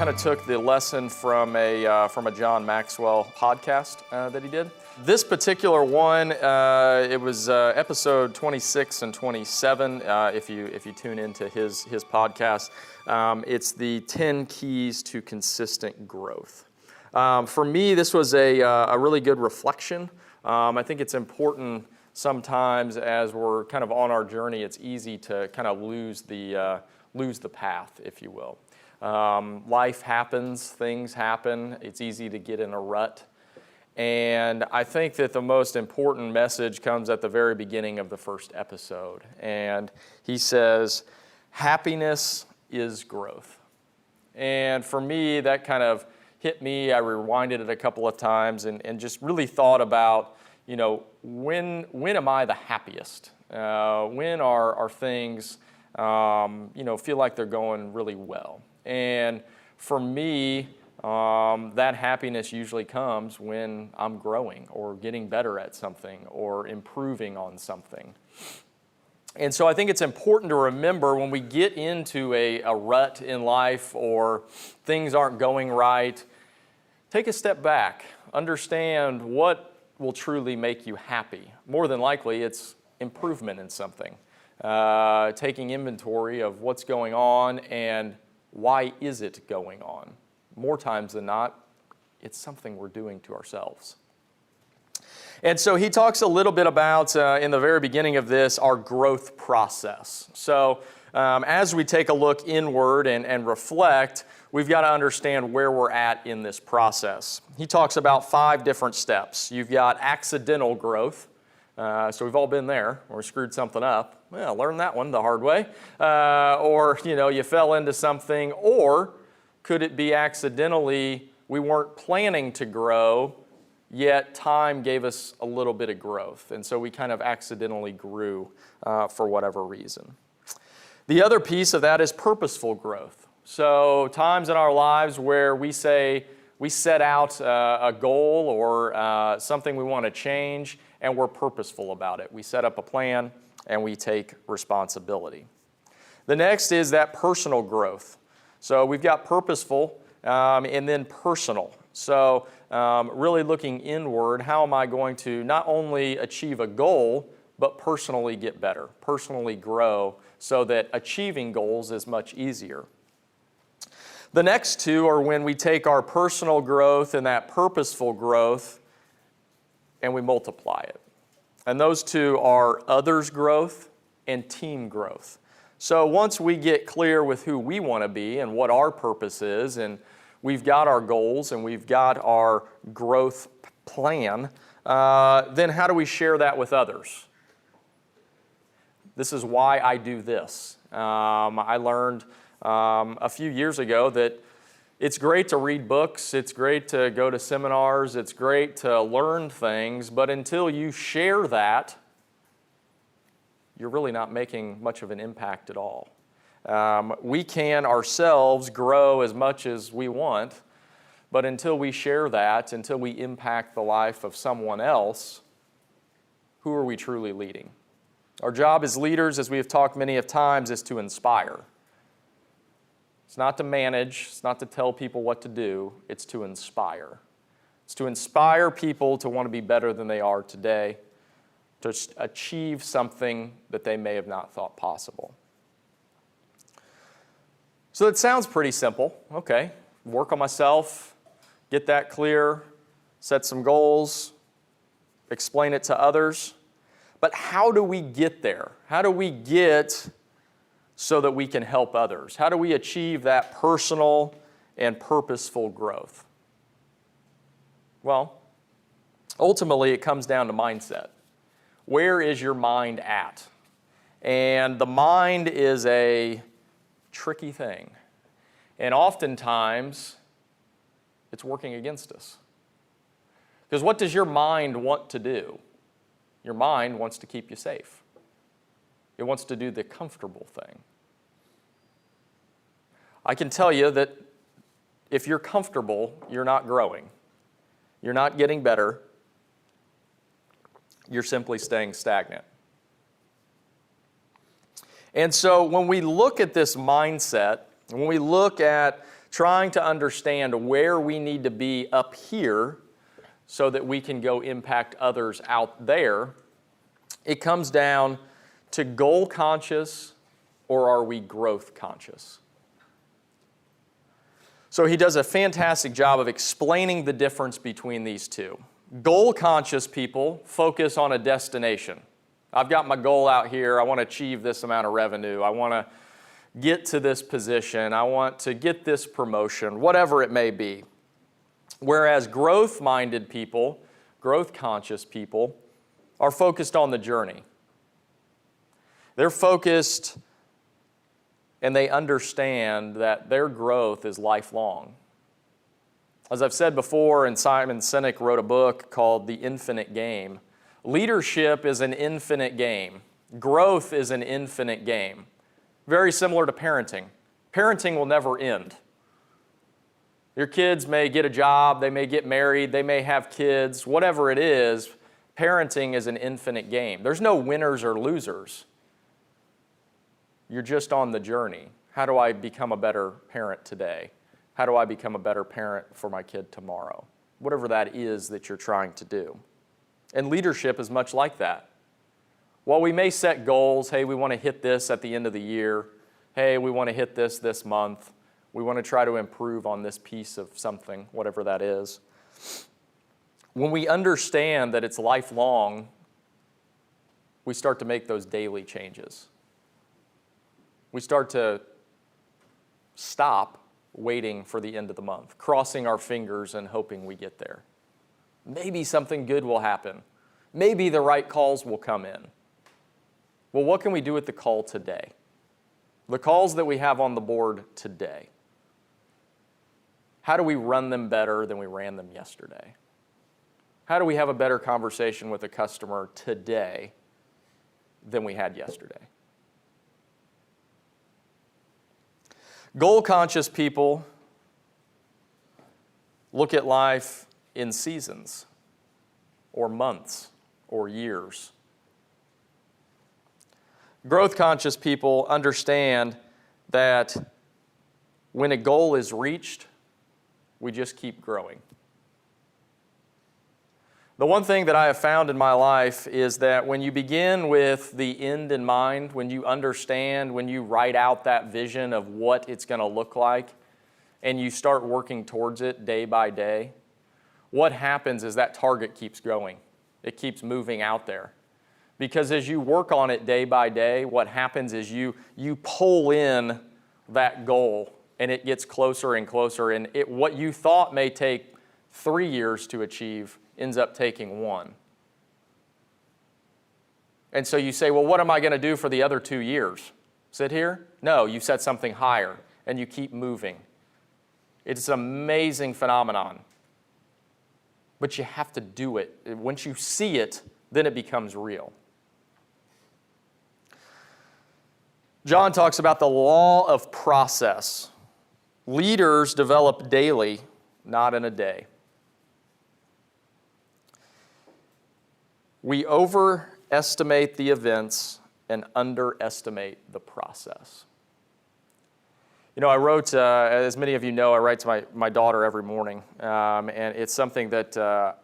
kind of took the lesson from a John Maxwell podcast that he did. This particular one, it was episode 26 and 27. If you tune into his podcast, it's the 10 keys to consistent growth. For me, this was a really good reflection. I think it's important sometimes as we're kind of on our journey. It's easy to kind of lose the path, if you will. Life happens, things happen. It's easy to get in a rut. And I think that the most important message comes at the very beginning of the first episode. And he says, happiness is growth. And for me, that kind of hit me. I rewinded it a couple of times and just really thought about, you know, when am I the happiest? When are things, feel like they're going really well? And for me, that happiness usually comes when I'm growing or getting better at something or improving on something. And so I think it's important to remember when we get into a rut in life or things aren't going right, take a step back, understand what will truly make you happy. More than likely, it's improvement in something. Taking inventory of what's going on and why is it going on. More times than not, it's something we're doing to ourselves. And so he talks a little bit about, in the very beginning of this, our growth process. So as we take a look inward and reflect, we've got to understand where we're at in this process. He talks about 5 different steps. You've got accidental growth. So we've all been there, or we screwed something up. Well, learn that one the hard way. Or, you fell into something, or could it be accidentally we weren't planning to grow, yet time gave us a little bit of growth. And so we kind of accidentally grew for whatever reason. The other piece of that is purposeful growth. So times in our lives where we set out a goal or something we want to change, and we're purposeful about it. We set up a plan, and we take responsibility. The next is that personal growth. So we've got purposeful and then personal. So really looking inward, how am I going to not only achieve a goal, but personally get better, personally grow, so that achieving goals is much easier. The next 2 are when we take our personal growth and that purposeful growth and we multiply it. And those 2 are others growth and team growth. So once we get clear with who we want to be and what our purpose is, and we've got our goals and we've got our growth plan, then how do we share that with others? This is why I do this. I learned a few years ago that it's great to read books, it's great to go to seminars, it's great to learn things, but until you share that, you're really not making much of an impact at all. We can ourselves grow as much as we want, but until we share that, until we impact the life of someone else, who are we truly leading? Our job as leaders, as we have talked many of times, is to inspire. It's not to manage, it's not to tell people what to do, it's to inspire. It's to inspire people to want to be better than they are today, to achieve something that they may have not thought possible. So it sounds pretty simple. Okay, work on myself, get that clear, set some goals, explain it to others. But how do we get there? How do we get so that we can help others? How do we achieve that personal and purposeful growth? Well, ultimately it comes down to mindset. Where is your mind at? And the mind is a tricky thing. And oftentimes, it's working against us. Because what does your mind want to do? Your mind wants to keep you safe. It wants to do the comfortable thing. I can tell you that if you're comfortable, you're not growing. You're not getting better. You're simply staying stagnant. And so when we look at this mindset, when we look at trying to understand where we need to be up here so that we can go impact others out there, it comes down to goal conscious or are we growth conscious? So he does a fantastic job of explaining the difference between these two. Goal conscious people focus on a destination. I've got my goal out here. I want to achieve this amount of revenue. I want to get to this position. I want to get this promotion, whatever it may be. Whereas growth-minded people, growth-conscious people, are focused on the journey. They're focused and they understand that their growth is lifelong. As I've said before, and Simon Sinek wrote a book called The Infinite Game, leadership is an infinite game. Growth is an infinite game. Very similar to parenting. Parenting will never end. Your kids may get a job, they may get married, they may have kids, whatever it is, parenting is an infinite game. There's no winners or losers. You're just on the journey. How do I become a better parent today? How do I become a better parent for my kid tomorrow? Whatever that is that you're trying to do. And leadership is much like that. While we may set goals, hey, we want to hit this at the end of the year. Hey, we want to hit this month. We want to try to improve on this piece of something, whatever that is. When we understand that it's lifelong, we start to make those daily changes. We start to stop waiting for the end of the month, crossing our fingers and hoping we get there. Maybe something good will happen. Maybe the right calls will come in. Well, what can we do with the call today? The calls that we have on the board today. How do we run them better than we ran them yesterday? How do we have a better conversation with a customer today than we had yesterday? Goal-conscious people look at life in seasons or months or years. Growth-conscious people understand that when a goal is reached, we just keep growing. The one thing that I have found in my life is that when you begin with the end in mind, when you understand, when you write out that vision of what it's going to look like, and you start working towards it day by day, what happens is that target keeps growing. It keeps moving out there. Because as you work on it day by day, what happens is you pull in that goal, and it gets closer and closer, and what you thought may take 3 years to achieve ends up taking 1. And so you say, well, what am I going to do for the other 2 years? Sit here? No, you set something higher, and you keep moving. It's an amazing phenomenon. But you have to do it. Once you see it, then it becomes real. John talks about the law of process. Leaders develop daily, not in a day. We overestimate the events and underestimate the process. You know, I wrote, as many of you know, I write to my daughter every morning. And it's something that,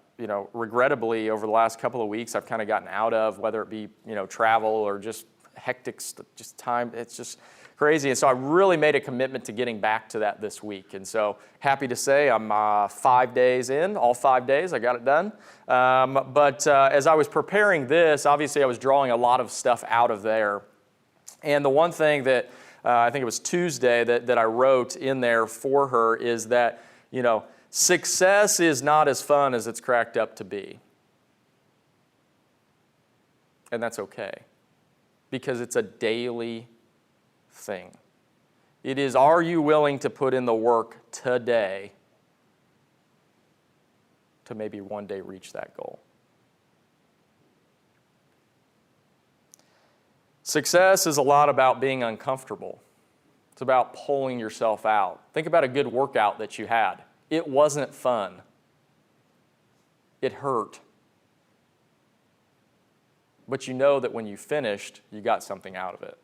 regrettably, over the last couple of weeks, I've kind of gotten out of, whether it be, travel or just hectic, just time. It's just crazy. And so I really made a commitment to getting back to that this week. And so happy to say I'm 5 days in, all 5 days, I got it done. But as I was preparing this, obviously I was drawing a lot of stuff out of there. And the one thing that I think it was Tuesday that I wrote in there for her is that, success is not as fun as it's cracked up to be. And that's okay, because it's a daily thing. It is, are you willing to put in the work today to maybe one day reach that goal? Success is a lot about being uncomfortable. It's about pulling yourself out. Think about a good workout that you had. It wasn't fun. It hurt. But you know that when you finished, you got something out of it.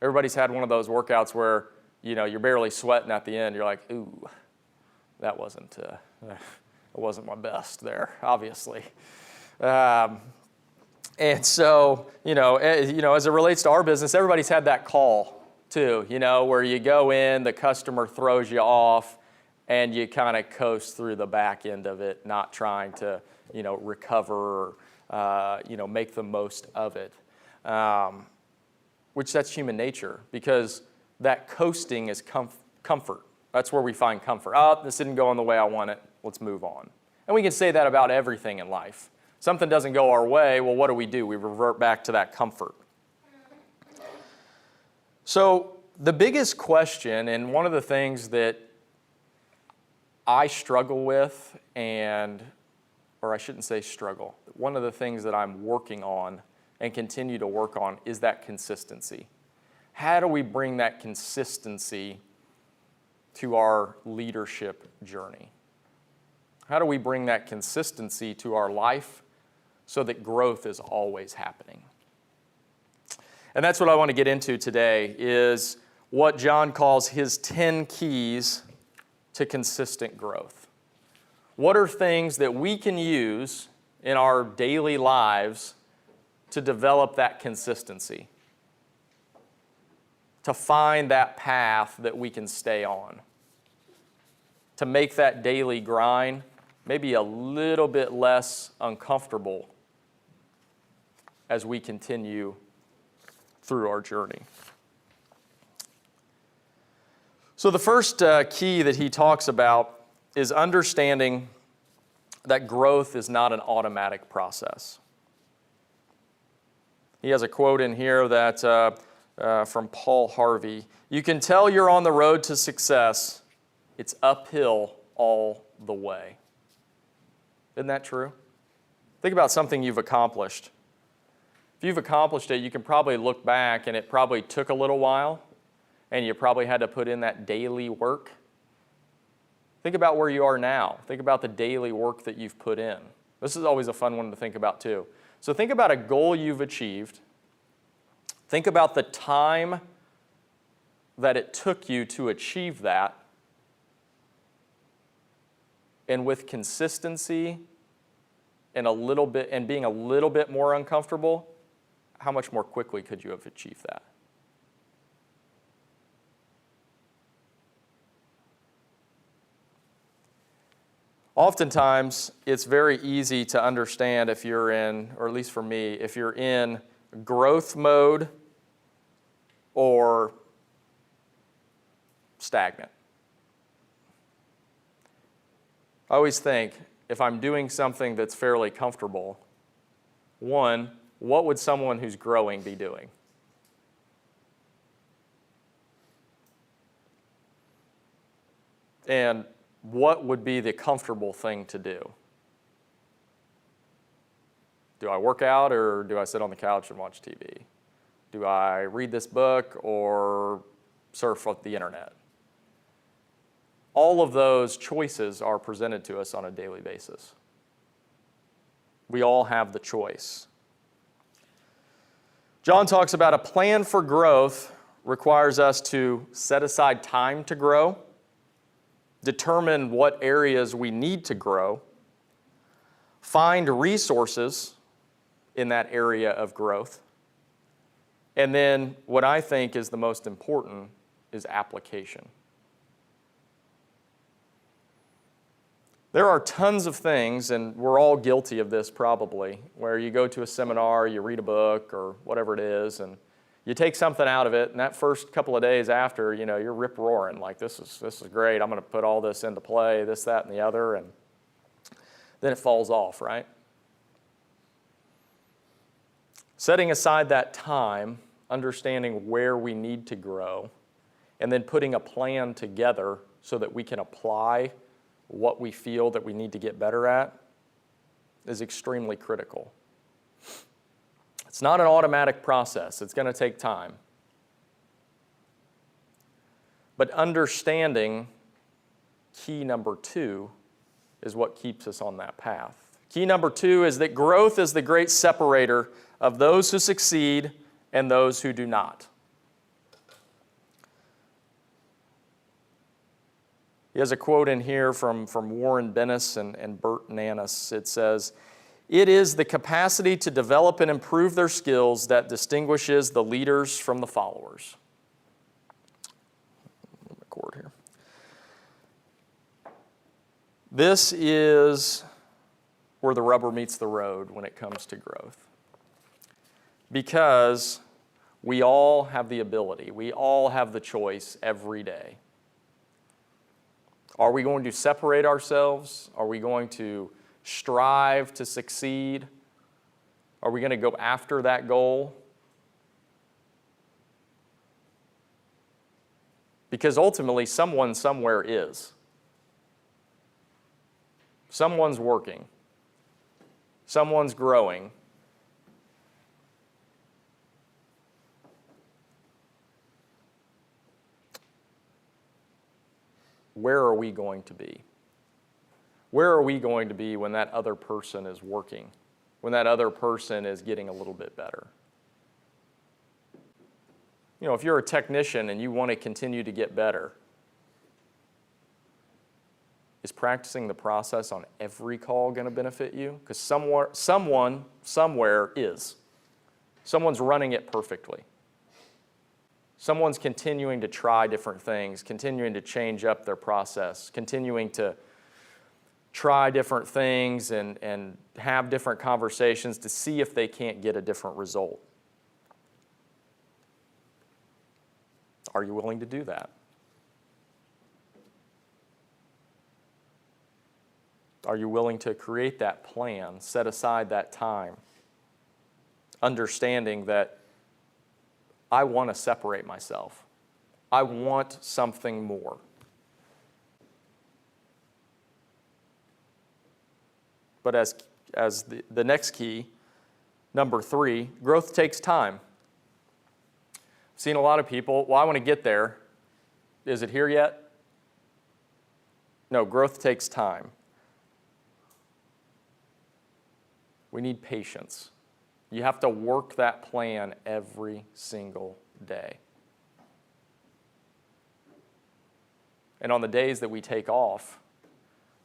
Everybody's had one of those workouts where you're barely sweating at the end. You're like, ooh, that wasn't my best there, obviously. And so, as it relates to our business, everybody's had that call too, where you go in, the customer throws you off, and you kind of coast through the back end of it, not trying to, recover or, make the most of it. Which that's human nature, because that coasting is comfort. That's where we find comfort. Oh, this didn't go in the way I want it. Let's move on. And we can say that about everything in life. Something doesn't go our way, well, what do? We revert back to that comfort. So the biggest question, and one of the things that I struggle with, or I shouldn't say struggle, one of the things that I'm working on and continue to work on is that consistency. How do we bring that consistency to our leadership journey? How do we bring that consistency to our life so that growth is always happening? And that's what I want to get into today, is what John calls his 10 keys to consistent growth. What are things that we can use in our daily lives to develop that consistency, to find that path that we can stay on, to make that daily grind maybe a little bit less uncomfortable as we continue through our journey. So the first key that he talks about is understanding that growth is not an automatic process. He has a quote in here that from Paul Harvey. You can tell you're on the road to success. It's uphill all the way. Isn't that true? Think about something you've accomplished. If you've accomplished it, you can probably look back and it probably took a little while and you probably had to put in that daily work. Think about where you are now. Think about the daily work that you've put in. This is always a fun one to think about too. So think about a goal you've achieved. Think about the time that it took you to achieve that. And with consistency and being a little bit more uncomfortable, how much more quickly could you have achieved that? Oftentimes, it's very easy to understand if you're in, or at least for me, if you're in growth mode or stagnant. I always think, if I'm doing something that's fairly comfortable, one, what would someone who's growing be doing? And what would be the comfortable thing to do? Do I work out or do I sit on the couch and watch TV? Do I read this book or surf the internet? All of those choices are presented to us on a daily basis. We all have the choice. John talks about a plan for growth requires us to set aside time to grow, determine what areas we need to grow, find resources in that area of growth, and then what I think is the most important is application. There are tons of things, and we're all guilty of this probably, where you go to a seminar, you read a book or whatever it is, and you take something out of it, and that first couple of days after, you're rip-roaring, like this is great, I'm going to put all this into play, this, that, and the other, and then it falls off, right? Setting aside that time, understanding where we need to grow, and then putting a plan together so that we can apply what we feel that we need to get better at is extremely critical. It's not an automatic process. It's going to take time. But understanding key number 2 is what keeps us on that path. Key number 2 is that growth is the great separator of those who succeed and those who do not. He has a quote in here from Warren Bennis and Bert Nanis. It says, "It is the capacity to develop and improve their skills that distinguishes the leaders from the followers." Record here. This is where the rubber meets the road when it comes to growth. Because we all have the ability, we all have the choice every day. Are we going to separate ourselves? Are we going to strive to succeed? Are we going to go after that goal? Because ultimately, someone somewhere is. Someone's working. Someone's growing. Where are we going to be? Where are we going to be when that other person is working? When that other person is getting a little bit better? You know, if you're a technician and you want to continue to get better, is practicing the process on every call going to benefit you? Because someone somewhere is. Someone's running it perfectly. Someone's continuing to try different things, continuing to change up their process, continuing to try different things and have different conversations to see if they can't get a different result. Are you willing to do that? Are you willing to create that plan, set aside that time, understanding that I want to separate myself. I want something more. But as the next key, number 3, growth takes time. I've seen a lot of people, well, I want to get there. Is it here yet? No, growth takes time. We need patience. You have to work that plan every single day. And on the days that we take off,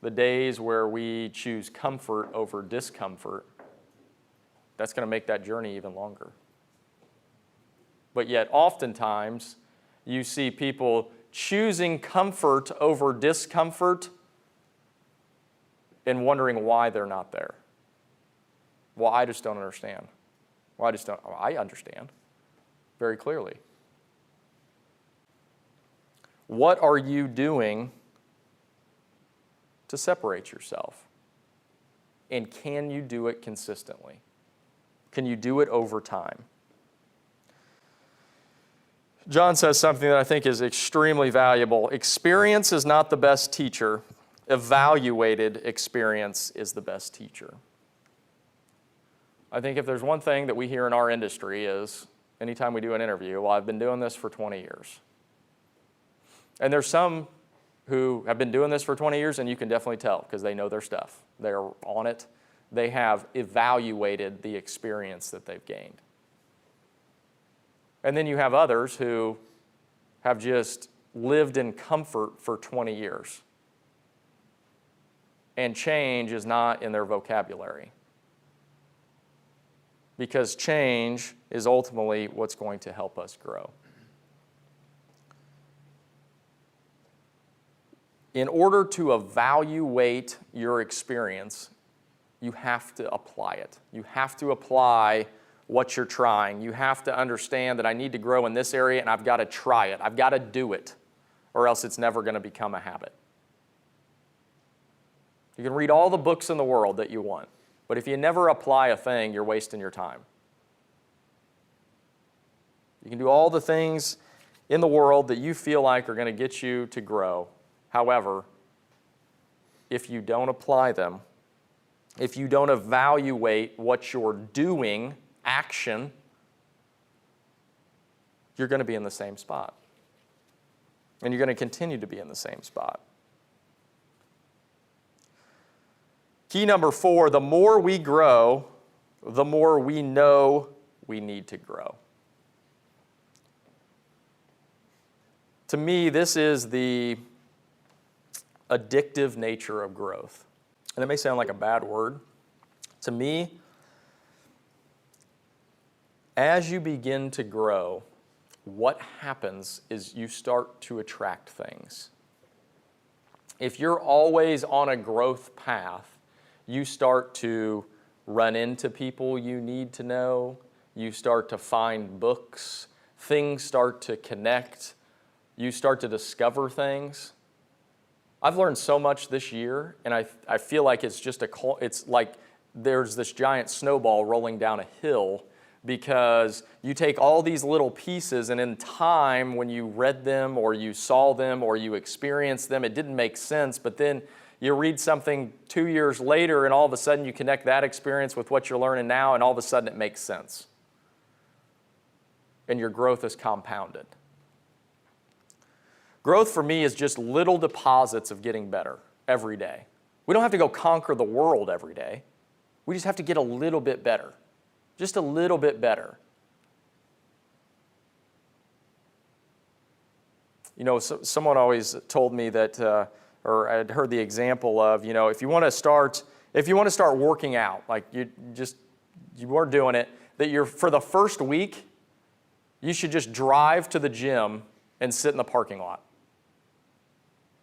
the days where we choose comfort over discomfort, that's going to make that journey even longer. But yet, oftentimes, you see people choosing comfort over discomfort and wondering why they're not there. Well, I just don't understand. Well, I understand very clearly. What are you doing to separate yourself? And can you do it consistently? Can you do it over time? John says something that I think is extremely valuable. Experience is not the best teacher. Evaluated experience is the best teacher. I think if there's one thing that we hear in our industry is, anytime we do an interview, well, I've been doing this for 20 years. And there's some who have been doing this for 20 years, and you can definitely tell because they know their stuff. They're on it. They have evaluated the experience that they've gained. And then you have others who have just lived in comfort for 20 years. And change is not in their vocabulary. Because change is ultimately what's going to help us grow. In order to evaluate your experience, you have to apply it. You have to apply what you're trying. You have to understand that I need to grow in this area and I've got to try it. I've got to do it, or else it's never going to become a habit. You can read all the books in the world that you want. But if you never apply a thing, you're wasting your time. You can do all the things in the world that you feel like are going to get you to grow. However, if you don't apply them, if you don't evaluate what you're doing, action, you're going to be in the same spot. And you're going to continue to be in the same spot. Key number 4, the more we grow, the more we know we need to grow. To me, this is the addictive nature of growth. And it may sound like a bad word. To me, as you begin to grow, what happens is you start to attract things. If you're always on a growth path, you start to run into people you need to know. You start to find books. Things start to connect. You start to discover things. I've learned so much this year, and I feel like it's like there's this giant snowball rolling down a hill, because you take all these little pieces, and in time, when you read them or you saw them or you experienced them, it didn't make sense, but then you read something 2 years later, and all of a sudden you connect that experience with what you're learning now, and all of a sudden it makes sense. And your growth is compounded. Growth for me is just little deposits of getting better every day. We don't have to go conquer the world every day. We just have to get a little bit better. Just a little bit better. You know, someone always told me that, or I'd heard the example of, you know, if you want to start working out, like you weren't doing it, that for the first week, you should just drive to the gym and sit in the parking lot,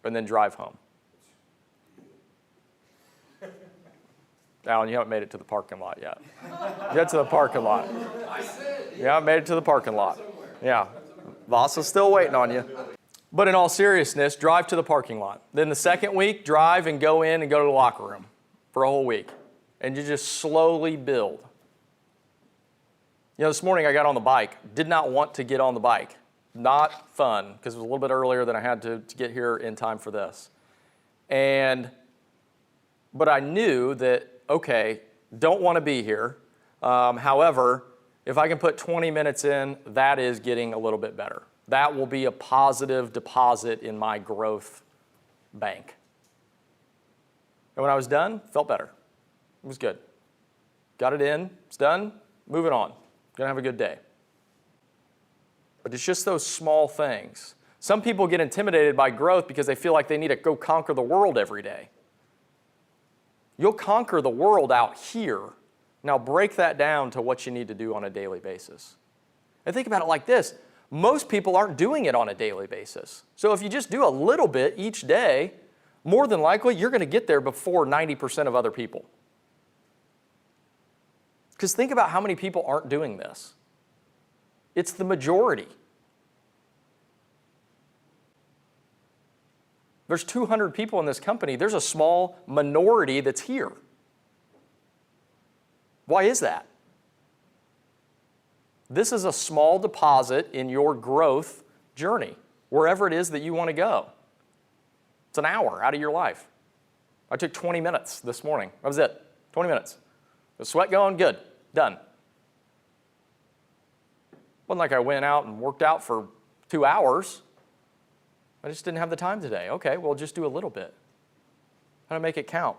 and then drive home. Alan, you haven't made it to the parking lot yet. Get to the parking lot. You haven't made it to the parking lot. Yeah. Voss is still waiting on you. But in all seriousness, drive to the parking lot. Then the second week, drive and go in and go to the locker room for a whole week. And you just slowly build. You know, this morning I got on the bike. Did not want to get on the bike. Not fun, because it was a little bit earlier than I had to get here in time for this. But I knew that, okay, don't want to be here. However, if I can put 20 minutes in, that is getting a little bit better. That will be a positive deposit in my growth bank. And when I was done, felt better. It was good. Got it in, it's done, moving on. Gonna have a good day. But it's just those small things. Some people get intimidated by growth because they feel like they need to go conquer the world every day. You'll conquer the world out here. Now break that down to what you need to do on a daily basis. And think about it like this. Most people aren't doing it on a daily basis. So if you just do a little bit each day, more than likely you're going to get there before 90% of other people. Because think about how many people aren't doing this. It's the majority. There's 200 people in this company. There's a small minority that's here. Why is that? This is a small deposit in your growth journey, wherever it is that you want to go. It's an hour out of your life. I took 20 minutes this morning. That was it. 20 minutes. The sweat going, good, done. Wasn't like I went out and worked out for 2 hours. I just didn't have the time today. Okay, well, just do a little bit. How to make it count?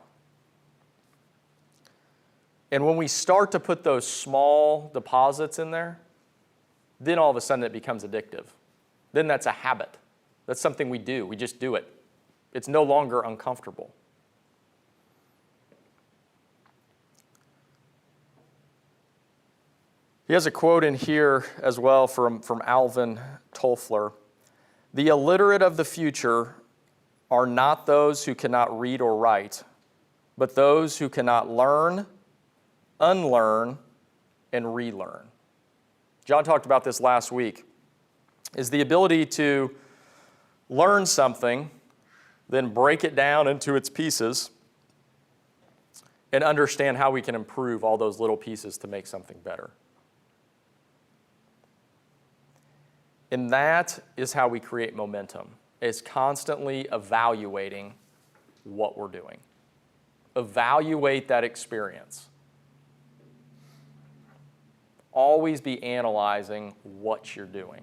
And when we start to put those small deposits in there, then all of a sudden it becomes addictive. Then that's a habit. That's something we do. We just do it. It's no longer uncomfortable. He has a quote in here as well from Alvin Toffler. The illiterate of the future are not those who cannot read or write, but those who cannot learn, unlearn, and relearn. John talked about this last week, is the ability to learn something, then break it down into its pieces, and understand how we can improve all those little pieces to make something better. And that is how we create momentum, is constantly evaluating what we're doing. Evaluate that experience. Always be analyzing what you're doing.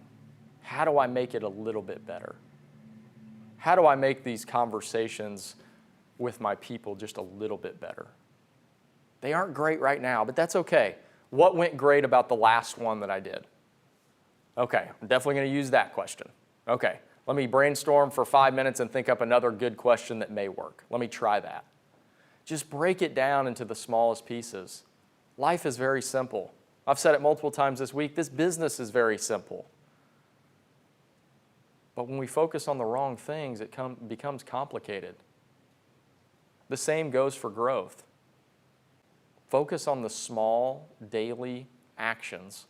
How do I make it a little bit better? How do I make these conversations with my people just a little bit better? They aren't great right now, but that's okay. What went great about the last one that I did? Okay, I'm definitely going to use that question. Okay, Let me brainstorm for 5 minutes and think up another good question that may work. Let me try that. Just break it down into the smallest pieces. Life is very simple. I've said it multiple times this week, this business is very simple. But when we focus on the wrong things, it becomes complicated. The same goes for growth. Focus on the small, daily actions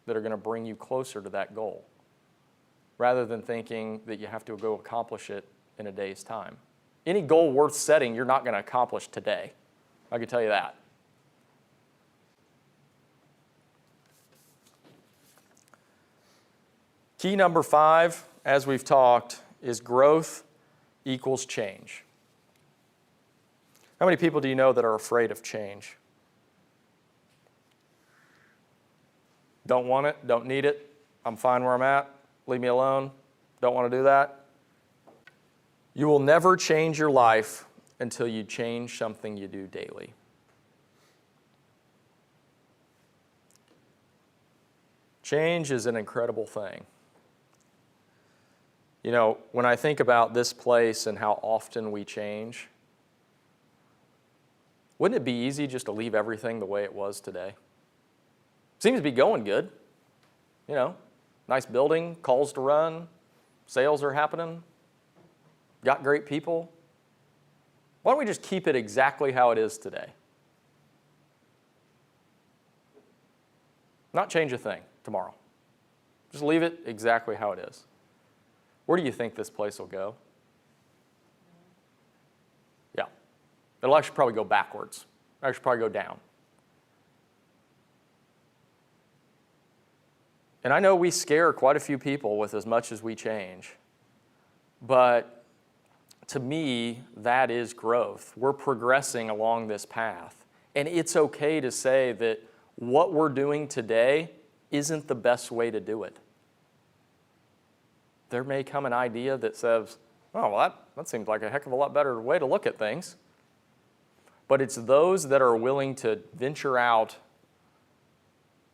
that are going to bring you closer to that goal, rather than thinking that you have to go accomplish it in a day's time. Any goal worth setting, you're not going to accomplish today. I can tell you that. Key number 5, as we've talked, is growth equals change. How many people do you know that are afraid of change? Don't want it, don't need it, I'm fine where I'm at, leave me alone, don't want to do that. You will never change your life until you change something you do daily. Change is an incredible thing. You know, when I think about this place and how often we change, wouldn't it be easy just to leave everything the way it was today? Seems to be going good. You know, nice building, calls to run, sales are happening, got great people. Why don't we just keep it exactly how it is today? Not change a thing tomorrow. Just leave it exactly how it is. Where do you think this place will go? Yeah. It'll actually probably go backwards. It'll actually probably go down. And I know we scare quite a few people with as much as we change. But to me, that is growth. We're progressing along this path. And it's okay to say that what we're doing today isn't the best way to do it. There may come an idea that says, oh, well, that seems like a heck of a lot better way to look at things. But it's those that are willing to venture out,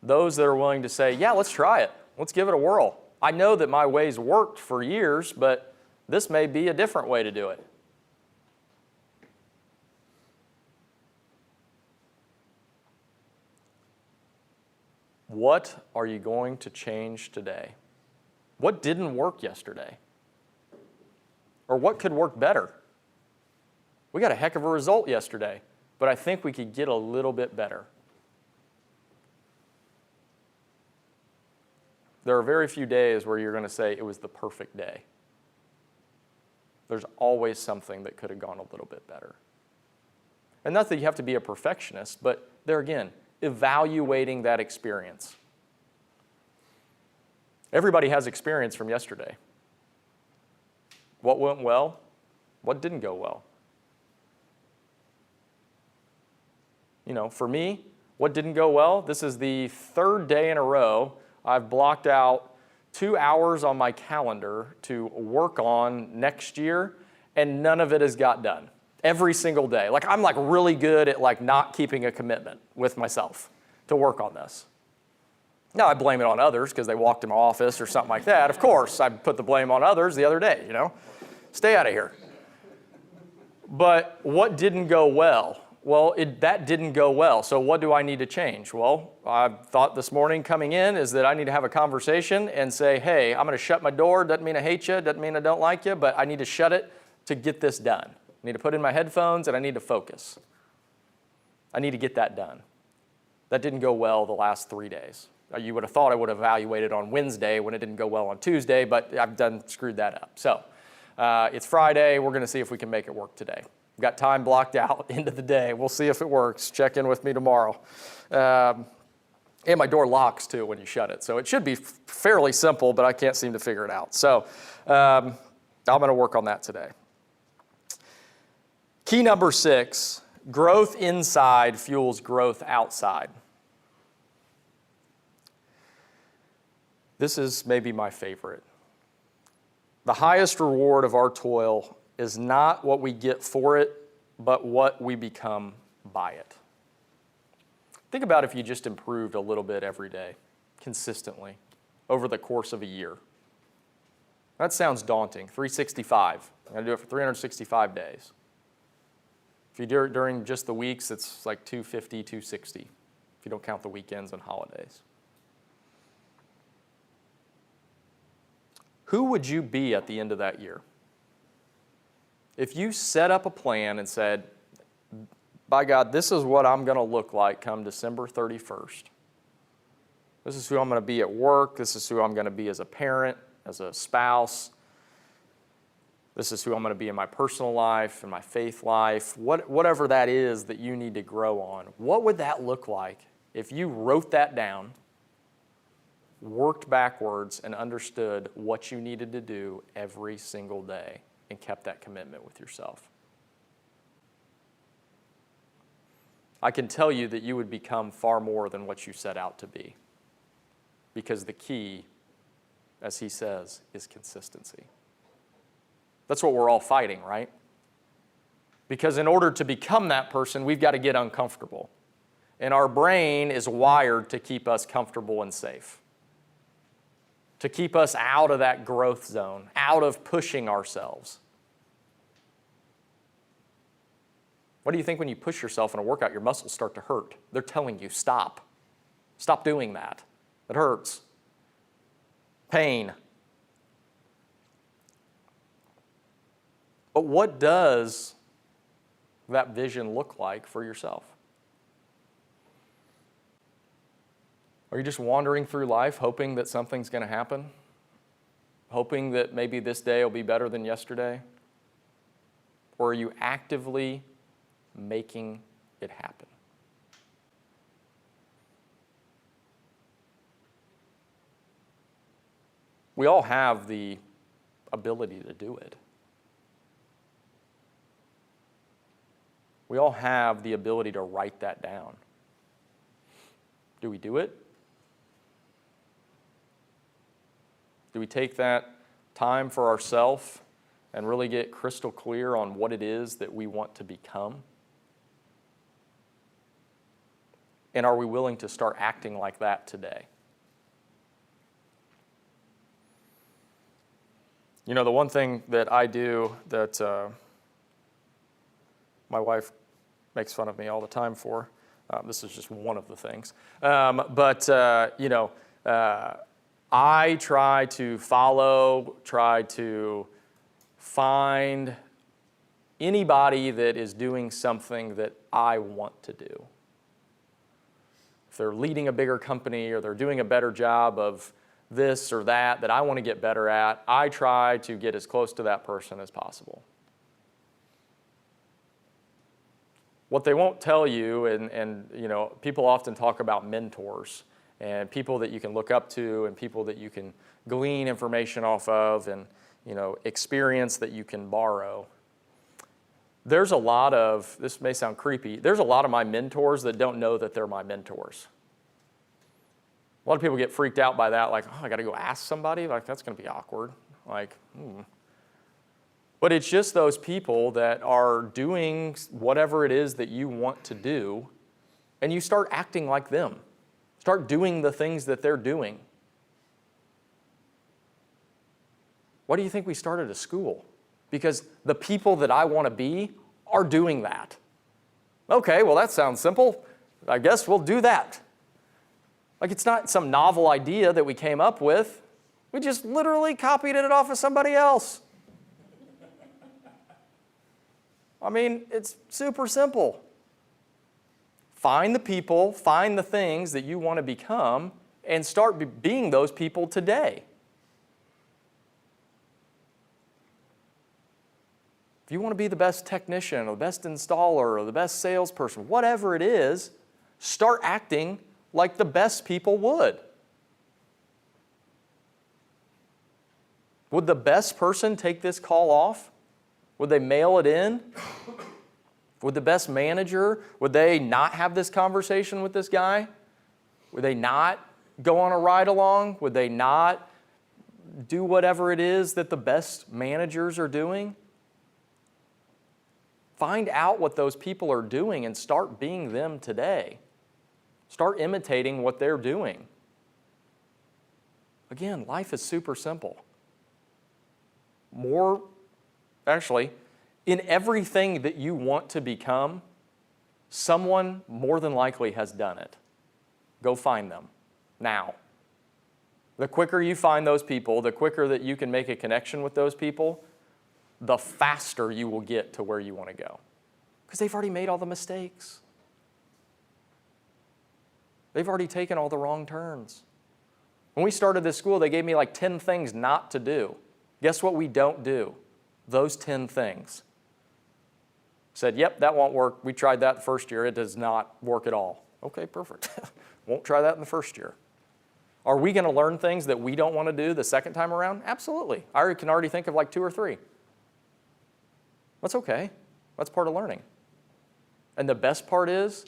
those that are willing to say, yeah, let's try it. Let's give it a whirl. I know that my ways worked for years, but this may be a different way to do it. What are you going to change today? What didn't work yesterday? Or what could work better? We got a heck of a result yesterday, but I think we could get a little bit better. There are very few days where you're going to say it was the perfect day. There's always something that could have gone a little bit better. And not that you have to be a perfectionist, but there again, evaluating that experience. Everybody has experience from yesterday. What went well? What didn't go well? You know, for me, what didn't go well? This is the 3rd day in a row I've blocked out 2 hours on my calendar to work on next year, and none of it has got done. Every single day. I'm really good at not keeping a commitment with myself to work on this. Now, I blame it on others because they walked in my office or something like that. Of course, I put the blame on others the other day, you know. Stay out of here. But what didn't go well? Well, that didn't go well. So what do I need to change? Well, I thought this morning coming in is that I need to have a conversation and say, hey, I'm going to shut my door. Doesn't mean I hate you. Doesn't mean I don't like you. But I need to shut it to get this done. I need to put in my headphones and I need to focus. I need to get that done. That didn't go well the last 3 days. You would have thought I would have evaluated on Wednesday when it didn't go well on Tuesday, but I've screwed that up. So it's Friday. We're going to see if we can make it work today. We've got time blocked out into the day. We'll see if it works. Check in with me tomorrow. And my door locks, too, when you shut it. So it should be fairly simple, but I can't seem to figure it out. So I'm going to work on that today. Key number 6, growth inside fuels growth outside. This is maybe my favorite. The highest reward of our toil is not what we get for it, but what we become by it. Think about if you just improved a little bit every day, consistently, over the course of a year. That sounds daunting. 365. You got to do it for 365 days. If you do it during just the weeks, it's like 250, 260, if you don't count the weekends and holidays. Who would you be at the end of that year? If you set up a plan and said, by God, this is what I'm going to look like come December 31st. This is who I'm going to be at work. This is who I'm going to be as a parent, as a spouse. This is who I'm going to be in my personal life, in my faith life, whatever that is that you need to grow on. What would that look like if you wrote that down, worked backwards, and understood what you needed to do every single day and kept that commitment with yourself? I can tell you that you would become far more than what you set out to be, because the key, as he says, is consistency. That's what we're all fighting, right? Because in order to become that person, we've got to get uncomfortable. And our brain is wired to keep us comfortable and safe, to keep us out of that growth zone, out of pushing ourselves. What do you think when you push yourself in a workout, your muscles start to hurt? They're telling you, stop. Stop doing that. It hurts. Pain. But what does that vision look like for yourself? Are you just wandering through life hoping that something's going to happen? Hoping that maybe this day will be better than yesterday? Or are you actively making it happen? We all have the ability to do it. We all have the ability to write that down. Do we do it? Do we take that time for ourselves and really get crystal clear on what it is that we want to become? And are we willing to start acting like that today? You know, the one thing that I do that my wife makes fun of me all the time for, this is just one of the things, I try to try to find anybody that is doing something that I want to do. If they're leading a bigger company or they're doing a better job of this or that I want to get better at, I try to get as close to that person as possible. What they won't tell you, and you know, people often talk about mentors and people that you can look up to and people that you can glean information off of and, you know, experience that you can borrow. There's a lot of, this may sound creepy, there's a lot of my mentors that don't know that they're my mentors. A lot of people get freaked out by that, like, oh, I got to go ask somebody? Like, that's going to be awkward. Like, But it's just those people that are doing whatever it is that you want to do, and you start acting like them. Start doing the things that they're doing. Why do you think we started a school? Because the people that I want to be are doing that. Okay, well, that sounds simple. I guess we'll do that. Like, it's not some novel idea that we came up with. We just literally copied it off of somebody else. I mean, it's super simple. Find the people, find the things that you want to become, and start being those people today. If you want to be the best technician or the best installer or the best salesperson, whatever it is, start acting like the best people would. Would the best person take this call off? Would they mail it in? Would the best manager, would they not have this conversation with this guy? Would they not go on a ride along? Would they not do whatever it is that the best managers are doing? Find out what those people are doing and start being them today. Start imitating what they're doing. Again, life is super simple. actually, in everything that you want to become, someone more than likely has done it. Go find them now. The quicker you find those people, the quicker that you can make a connection with those people, the faster you will get to where you want to go. Because they've already made all the mistakes. They've already taken all the wrong turns. When we started this school, they gave me like 10 things not to do. Guess what we don't do? Those 10 things. Said, yep, that won't work. We tried that the first year. It does not work at all. Okay, perfect. Won't try that in the first year. Are we going to learn things that we don't want to do the second time around? Absolutely. I can already think of like 2 or 3. That's okay. That's part of learning. And the best part is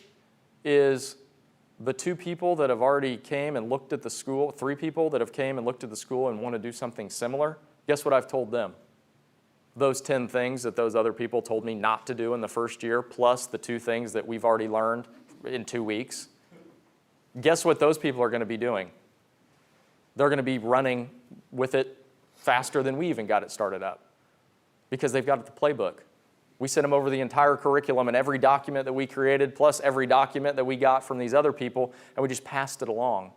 the 2 people that have already came and looked at the school, 3 people that have came and looked at the school and want to do something similar, guess what I've told them? Those 10 things that those other people told me not to do in the first year, plus the 2 things that we've already learned in 2 weeks. Guess what those people are going to be doing? They're going to be running with it faster than we even got it started up because they've got the playbook. We sent them over the entire curriculum and every document that we created, plus every document that we got from these other people, and we just passed it along.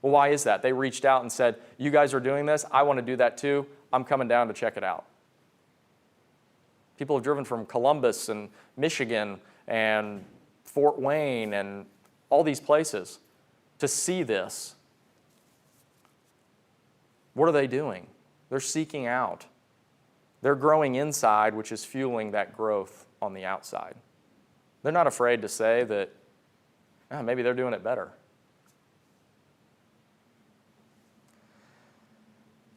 Well, why is that? They reached out and said, you guys are doing this. I want to do that too. I'm coming down to check it out. People have driven from Columbus and Michigan and Fort Wayne and all these places to see this. What are they doing? They're seeking out. They're growing inside, which is fueling that growth on the outside. They're not afraid to say that maybe they're doing it better.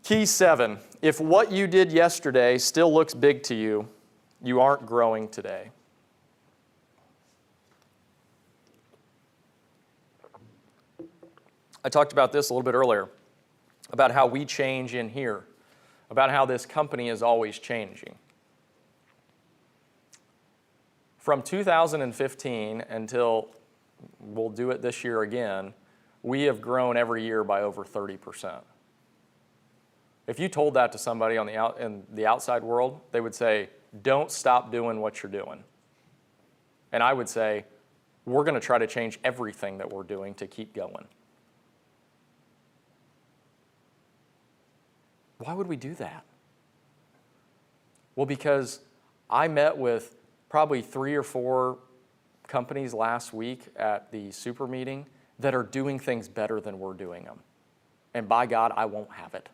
Key 7, if what you did yesterday still looks big to you, you aren't growing today. I talked about this a little bit earlier, about how we change in here, about how this company is always changing. From 2015 until we'll do it this year again, we have grown every year by over 30%. If you told that to somebody in the outside world, they would say, don't stop doing what you're doing. And I would say, we're going to try to change everything that we're doing to keep going. Why would we do that? Well, because I met with probably 3 or 4 companies last week at the super meeting that are doing things better than we're doing them. And by God, I won't have it.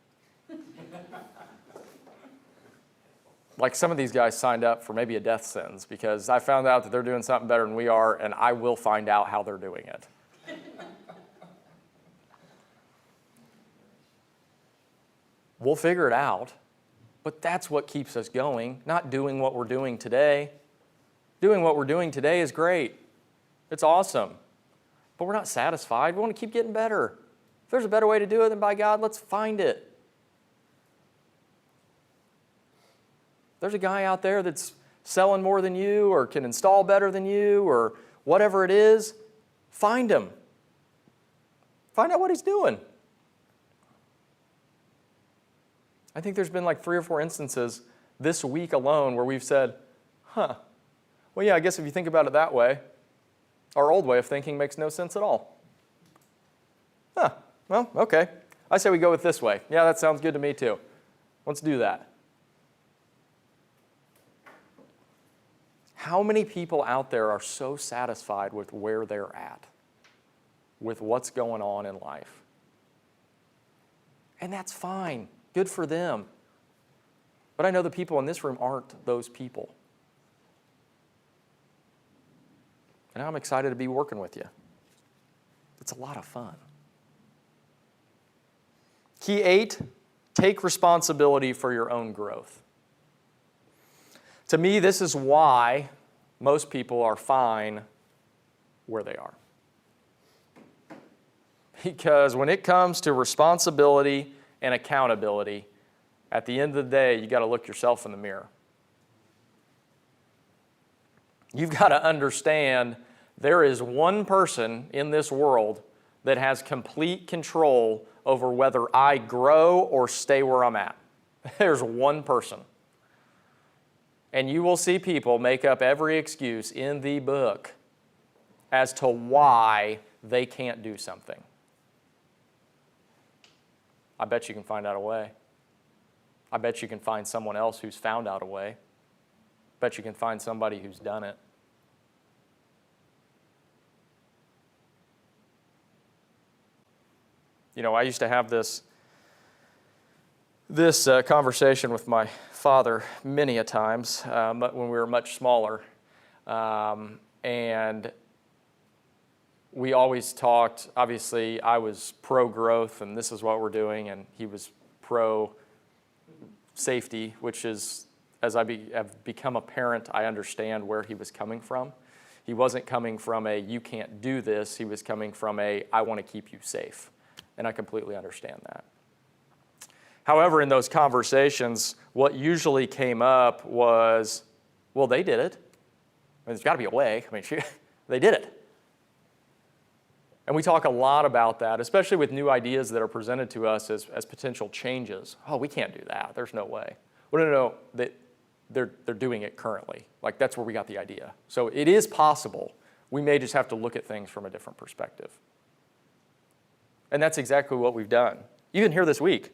Like some of these guys signed up for maybe a death sentence because I found out that they're doing something better than we are, and I will find out how they're doing it. We'll figure it out, but that's what keeps us going, not doing what we're doing today. Doing what we're doing today is great. It's awesome. But we're not satisfied. We want to keep getting better. If there's a better way to do it, then by God, let's find it. There's a guy out there that's selling more than you or can install better than you or whatever it is, find him. Find out what he's doing. I think there's been like 3 or 4 instances this week alone where we've said, well, yeah, I guess if you think about it that way, our old way of thinking makes no sense at all. Well, okay. I say we go with this way. Yeah, that sounds good to me too. Let's do that. How many people out there are so satisfied with where they're at, with what's going on in life? And that's fine. Good for them. But I know the people in this room aren't those people. And I'm excited to be working with you. It's a lot of fun. Key 8, take responsibility for your own growth. To me, this is why most people are fine where they are. Because when it comes to responsibility and accountability, at the end of the day, you got to look yourself in the mirror. You've got to understand there is one person in this world that has complete control over whether I grow or stay where I'm at. There's one person. And you will see people make up every excuse in the book as to why they can't do something. I bet you can find out a way. I bet you can find someone else who's found out a way. I bet you can find somebody who's done it. You know, I used to have this conversation with my father many a times when we were much smaller. And we always talked, obviously I was pro-growth and this is what we're doing, and he was pro-safety, which is, as I have become a parent, I understand where he was coming from. He wasn't coming from a, you can't do this, he was coming from a, I want to keep you safe. And I completely understand that. However, in those conversations, what usually came up was, well, they did it. I mean, there's got to be a way. I mean, they did it. And we talk a lot about that, especially with new ideas that are presented to us as potential changes. Oh, we can't do that. There's no way. Well, no, they're doing it currently. Like, that's where we got the idea. So it is possible. We may just have to look at things from a different perspective. And that's exactly what we've done. Even here this week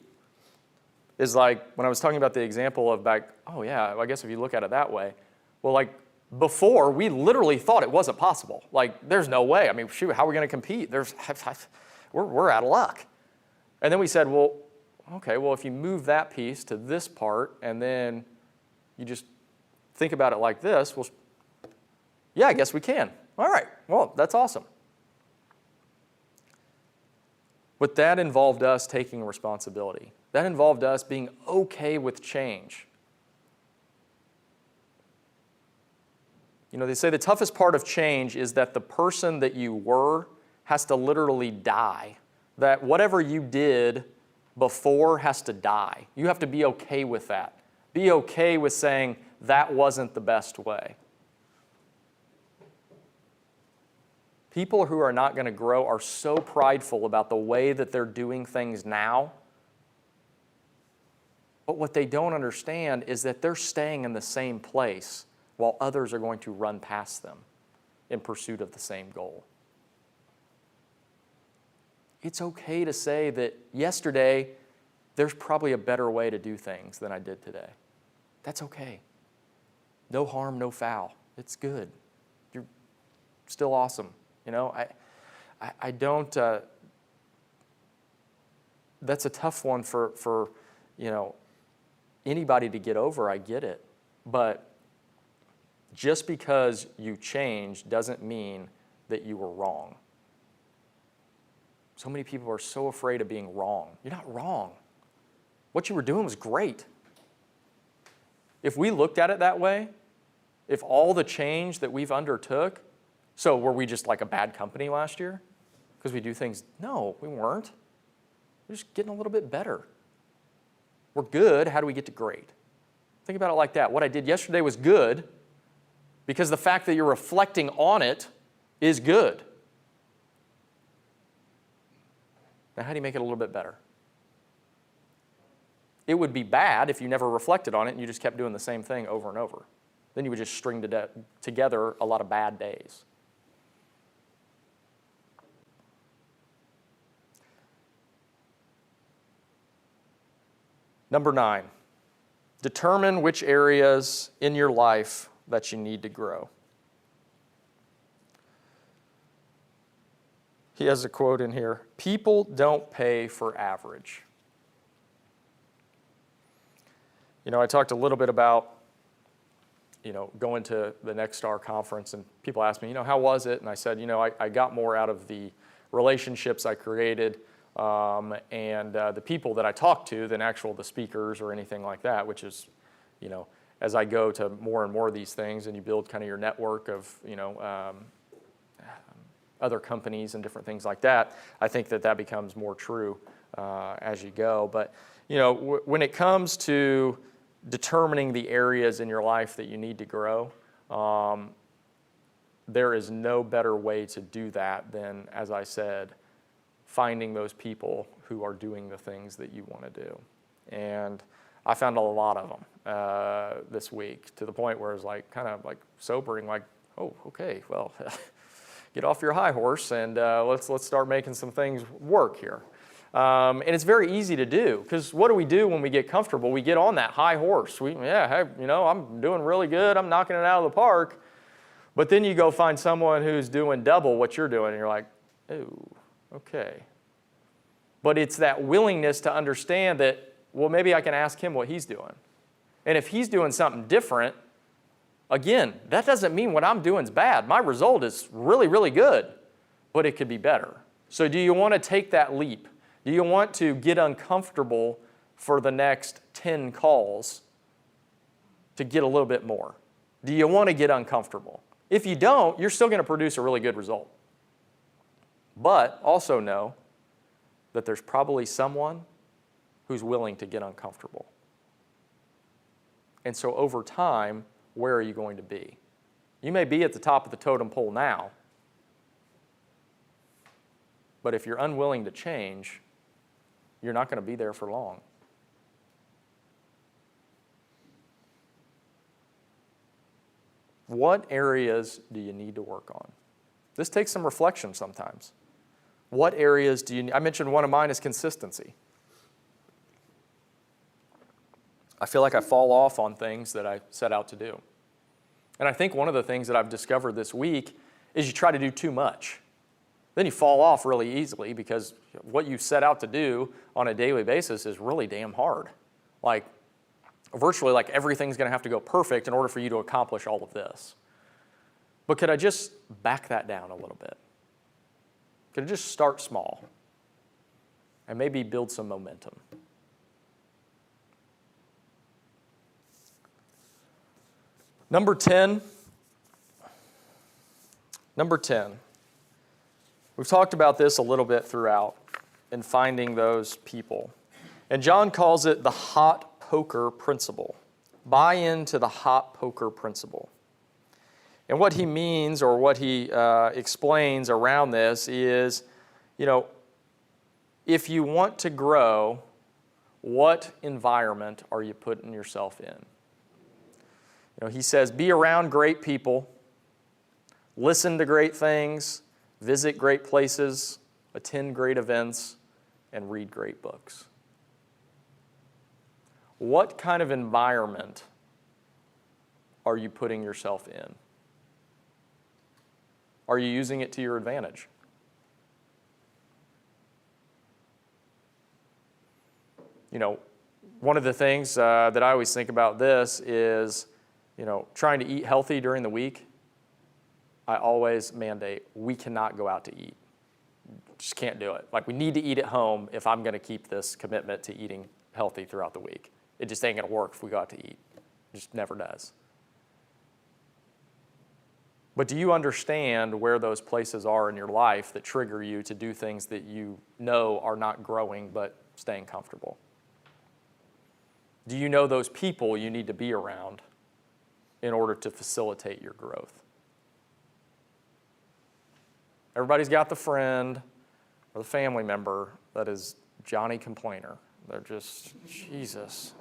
is like, when I was talking about the example of back, oh yeah, I guess if you look at it that way. Well, like before, we literally thought it wasn't possible. Like, there's no way. I mean, shoot, how are we going to compete? We're out of luck. And then we said, well, okay, well, if you move that piece to this part and then you just think about it like this, well, yeah, I guess we can. All right, well, that's awesome. But that involved us taking responsibility. That involved us being okay with change. You know, they say the toughest part of change is that the person that you were has to literally die. That whatever you did before has to die. You have to be okay with that. Be okay with saying that wasn't the best way. People who are not going to grow are so prideful about the way that they're doing things now. But what they don't understand is that they're staying in the same place while others are going to run past them in pursuit of the same goal. It's okay to say that yesterday there's probably a better way to do things than I did today. That's okay. No harm, no foul. It's good. You're still awesome. You know, I don't, that's a tough one for, you know, anybody to get over. I get it. But just because you changed doesn't mean that you were wrong. So many people are so afraid of being wrong. You're not wrong. What you were doing was great. If we looked at it that way, if all the change that we've undertook, so were we just like a bad company last year? Because we do things, no, we weren't. We're just getting a little bit better. We're good, how do we get to great? Think about it like that. What I did yesterday was good because the fact that you're reflecting on it is good. Now, how do you make it a little bit better? It would be bad if you never reflected on it and you just kept doing the same thing over and over. Then you would just string together a lot of bad days. Number 9, determine which areas in your life that you need to grow. He has a quote in here, people don't pay for average. You know, I talked a little bit about, you know, going to the Next Star conference, and people asked me, you know, how was it? And I said, you know, I got more out of the relationships I created and the people that I talked to than the speakers or anything like that, which is, you know, as I go to more and more of these things and you build kind of your network of, you know, other companies and different things like that, I think that becomes more true as you go. But, you know, when it comes to determining the areas in your life that you need to grow, there is no better way to do that than, as I said, finding those people who are doing the things that you want to do. And I found a lot of them this week, to the point where it's like kind of like sobering, like, oh, okay, well, get off your high horse and let's start making some things work here. And it's very easy to do, because what do we do when we get comfortable? We get on that high horse. Hey, I'm doing really good. I'm knocking it out of the park. But then you go find someone who's doing double what you're doing, and you're like, oh, okay. But it's that willingness to understand that, well, maybe I can ask him what he's doing. And if he's doing something different, again, that doesn't mean what I'm doing is bad. My result is really, really good, but it could be better. So do you want to take that leap? Do you want to get uncomfortable for the next 10 calls to get a little bit more? Do you want to get uncomfortable? If you don't, you're still going to produce a really good result. But also know that there's probably someone who's willing to get uncomfortable. And so over time, where are you going to be? You may be at the top of the totem pole now, but if you're unwilling to change, you're not going to be there for long. What areas do you need to work on? This takes some reflection sometimes. What areas do you need? I mentioned one of mine is consistency. I feel like I fall off on things that I set out to do. And I think one of the things that I've discovered this week is you try to do too much. Then you fall off really easily, because what you set out to do on a daily basis is really damn hard. Like, virtually like everything's going to have to go perfect in order for you to accomplish all of this. But could I just back that down a little bit? Could I just start small and maybe build some momentum? Number 10. We've talked about this a little bit throughout in finding those people. And John calls it the hot poker principle. Buy into the hot poker principle. And what he means, or what he explains around this is, if you want to grow, what environment are you putting yourself in? He says, be around great people, listen to great things, visit great places, attend great events, and read great books. What kind of environment are you putting yourself in? Are you using it to your advantage? One of the things that I always think about this is, trying to eat healthy during the week. I always mandate we cannot go out to eat. Just can't do it. Like, we need to eat at home if I'm going to keep this commitment to eating healthy throughout the week. It just ain't going to work if we go out to eat. It just never does. But do you understand where those places are in your life that trigger you to do things that you know are not growing but staying comfortable? Do you know those people you need to be around in order to facilitate your growth? Everybody's got the friend or the family member that is Johnny Complainer. They're just, Jesus.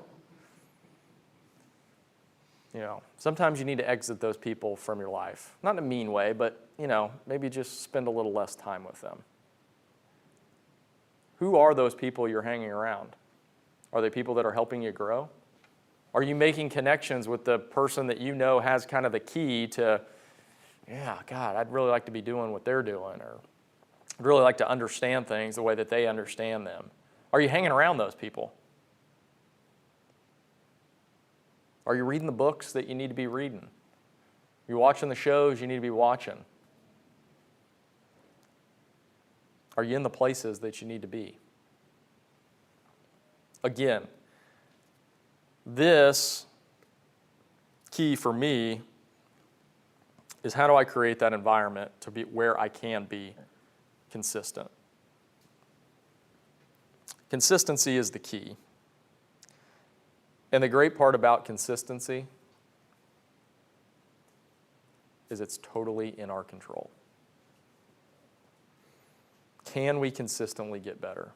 Sometimes you need to exit those people from your life. Not in a mean way, but, maybe just spend a little less time with them. Who are those people you're hanging around? Are they people that are helping you grow? Are you making connections with the person that you know has kind of the key to, God, I'd really like to be doing what they're doing, or I'd really like to understand things the way that they understand them? Are you hanging around those people? Are you reading the books that you need to be reading? Are you watching the shows you need to be watching? Are you in the places that you need to be? Again, this key for me is, how do I create that environment to be where I can be consistent? Consistency is the key. And the great part about consistency is it's totally in our control. Can we consistently get better?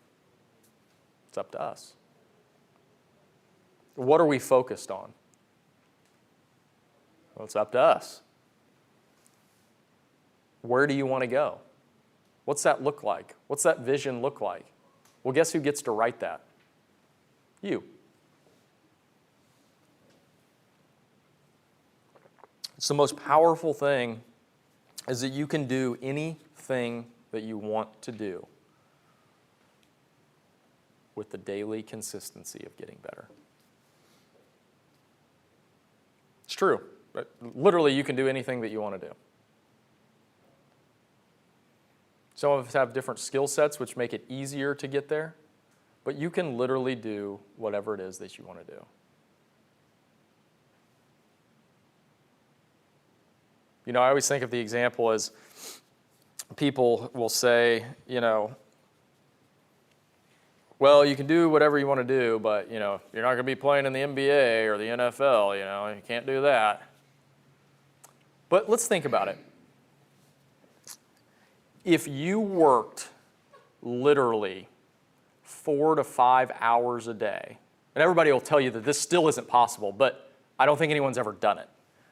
It's up to us. What are we focused on? Well, it's up to us. Where do you want to go? What's that look like? What's that vision look like? Well, guess who gets to write that? You. It's the most powerful thing is that you can do anything that you want to do with the daily consistency of getting better. It's true. But literally, you can do anything that you want to do. Some of us have different skill sets which make it easier to get there, but you can literally do whatever it is that you want to do. You know, I always think of the example as people will say, well, you can do whatever you want to do, but, you're not going to be playing in the NBA or the NFL, you can't do that. But let's think about it. If you worked literally 4 to 5 hours a day, and everybody will tell you that this still isn't possible, but I don't think anyone's ever done it.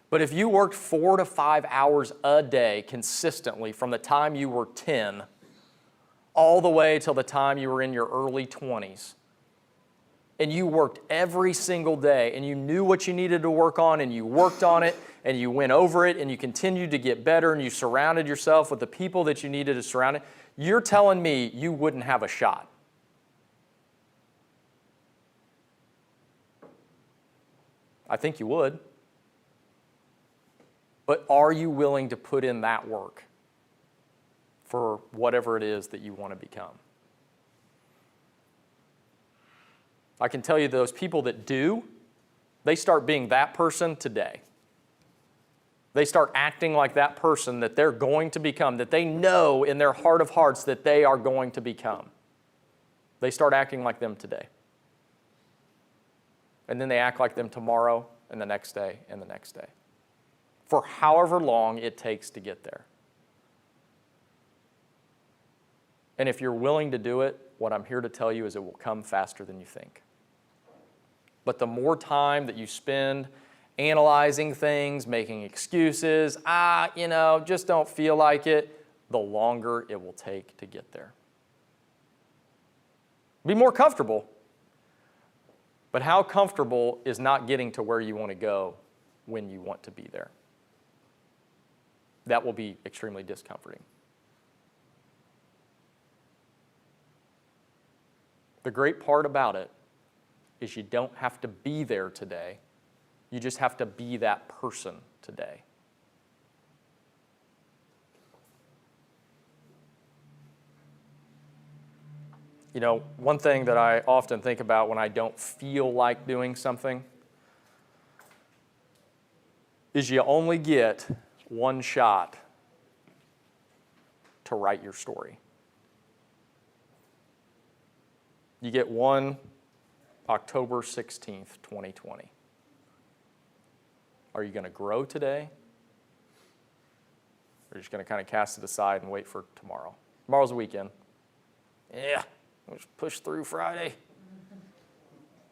But if you worked 4 to 5 hours a day consistently from the time you were 10 all the way till the time you were in your early 20s, and you worked every single day, and you knew what you needed to work on, and you worked on it, and you went over it, and you continued to get better, and you surrounded yourself with the people that you needed to surround it, you're telling me you wouldn't have a shot. I think you would. But are you willing to put in that work for whatever it is that you want to become? I can tell you those people that do, they start being that person today. They start acting like that person that they're going to become, that they know in their heart of hearts that they are going to become. They start acting like them today. And then they act like them tomorrow and the next day and the next day, for however long it takes to get there. And if you're willing to do it, what I'm here to tell you is it will come faster than you think. But the more time that you spend analyzing things, making excuses, just don't feel like it, the longer it will take to get there. Be more comfortable. But how comfortable is not getting to where you want to go when you want to be there? That will be extremely discomforting. The great part about it is you don't have to be there today. You just have to be that person today. One thing that I often think about when I don't feel like doing something is you only get one shot to write your story. You get one October 16th, 2020. Are you going to grow today? Or are you just going to kind of cast it aside and wait for tomorrow? Tomorrow's the weekend. Yeah, we'll just push through Friday.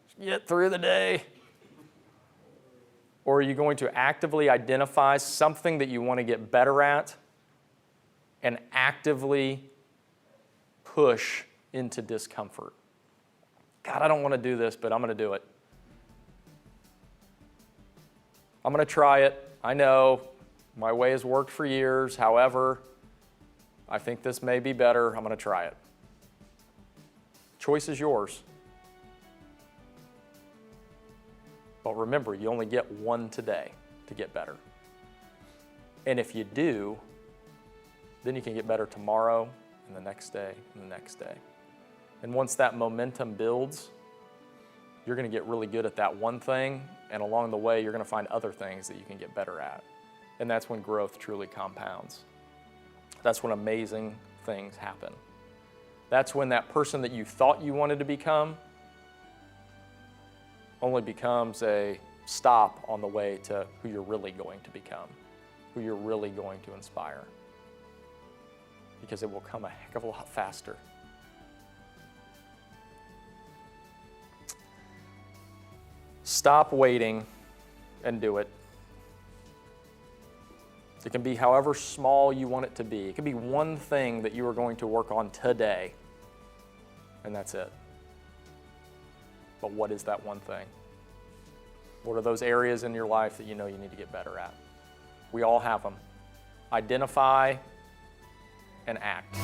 Just get through the day. Or are you going to actively identify something that you want to get better at and actively push into discomfort? God, I don't want to do this, but I'm going to do it. I'm going to try it. I know my way has worked for years. However, I think this may be better. I'm going to try it. Choice is yours. But remember, you only get one today to get better. And if you do, then you can get better tomorrow and the next day and the next day. And once that momentum builds, you're going to get really good at that one thing, and along the way, you're going to find other things that you can get better at. And that's when growth truly compounds. That's when amazing things happen. That's when that person that you thought you wanted to become only becomes a stop on the way to who you're really going to become, who you're really going to inspire. Because it will come a heck of a lot faster. Stop waiting and do it. It can be however small you want it to be. It can be one thing that you are going to work on today, and that's it. But what is that one thing? What are those areas in your life that you know you need to get better at? We all have them. Identify and act.